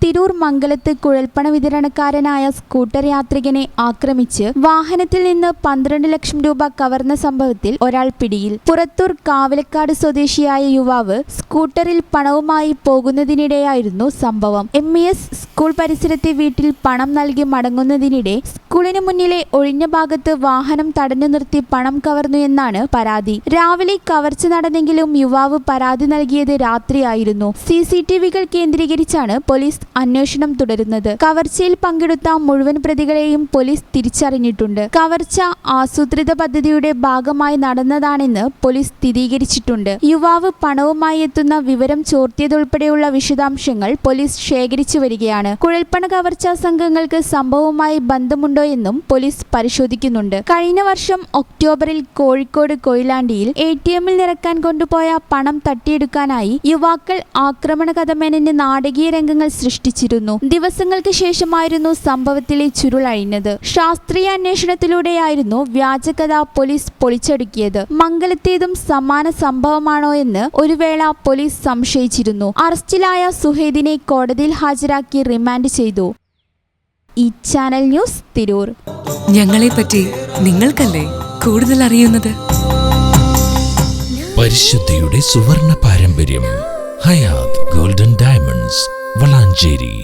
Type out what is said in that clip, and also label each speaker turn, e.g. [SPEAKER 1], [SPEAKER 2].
[SPEAKER 1] തിരൂർ മംഗലത്ത് കുഴൽപ്പണ വിതരണക്കാരനായ scooter യാത്രികനെ ആക്രമിച്ച് വാഹനത്തിൽ നിന്ന് 12 ലക്ഷം രൂപ കവർന്ന സംഭവത്തിൽ ഒരാൾ പിടിയിൽ. പുറത്തൂർ കാവലക്കാട് സ്വദേശിയായ യുവാവ് സ്കൂട്ടറിൽ പണവുമായി പോകുന്നതിനിടെയായിരുന്നു സംഭവം. MES സ്കൂൾ പരിസരത്തെ വീട്ടിൽ പണം നൽകി മടങ്ങുന്നതിനിടെ സ്കൂളിന് മുന്നിലെ ഒഴിഞ്ഞ ഭാഗത്ത് വാഹനം തടഞ്ഞു നിർത്തി പണം കവർന്നു എന്നാണ് പരാതി. രാവിലെ കവർച്ച നടന്നെങ്കിലും യുവാവ് പരാതി നൽകിയത് രാത്രിയായിരുന്നു. CCTVകൾ കേന്ദ്രീകരിച്ചാണ് പോലീസ് അന്വേഷണം തുടരുന്നത്. കവർച്ചയിൽ പങ്കെടുത്ത മുഴുവൻ പ്രതികളെയും പോലീസ് തിരിച്ചറിഞ്ഞിട്ടുണ്ട്. കവർച്ച ആസൂത്രിത പദ്ധതിയുടെ ഭാഗമായി നടന്നതാണെന്ന് പോലീസ് സ്ഥിരീകരിച്ചിട്ടുണ്ട്. യുവാവ് പണവുമായി എത്തുന്ന വിവരം ചോർത്തിയതുൾപ്പെടെയുള്ള വിശദാംശങ്ങൾ പോലീസ് ശേഖരിച്ചു വരികയാണ്. കുഴൽപ്പണ കവർച്ചാ സംഘങ്ങൾക്ക് സംഭവവുമായി ബന്ധമുണ്ടോ എന്നും പോലീസ് പരിശോധിക്കുന്നുണ്ട്. കഴിഞ്ഞ വർഷം ഒക്ടോബറിൽ കോഴിക്കോട് കൊയിലാണ്ടിയിൽ ATMൽ നിറക്കാൻ കൊണ്ടുപോയ പണം തട്ടിയെടുക്കാനായി യുവാക്കൾ ആക്രമണ കഥ മെനഞ്ഞ് നാടകീയ രംഗങ്ങൾ സൃഷ്ടിച്ചിരുന്നു. ദിവസങ്ങൾക്ക് ശേഷമായിരുന്നു സംഭവത്തിലെ ചുരുളഴിഞ്ഞത്. ശാസ്ത്രീയ അന്വേഷണത്തിലൂടെയായിരുന്നു വ്യാജകഥ പോലീസ് പൊളിച്ചടുക്കിയത്. മംഗലത്തേതും സമാന സംഭവമാണോ എന്ന് ഒരു വേള പോലീസ് സംശയിച്ചിരുന്നു. അറസ്റ്റിലായ സുഹൈദിനെ കോടതിയിൽ ഹാജരാക്കി റിമാൻഡ് ചെയ്തു. ഈ ചാനൽ ന്യൂസ് തിരൂർ.
[SPEAKER 2] ഞങ്ങളെപ്പറ്റി നിങ്ങൾക്കല്ലേ കൂടുതൽ അറിയുന്നത്?
[SPEAKER 3] പരിശുദ്ധിയുടെ സുവർണ പാരമ്പര്യം. Hayath golden diamonds Valanchery.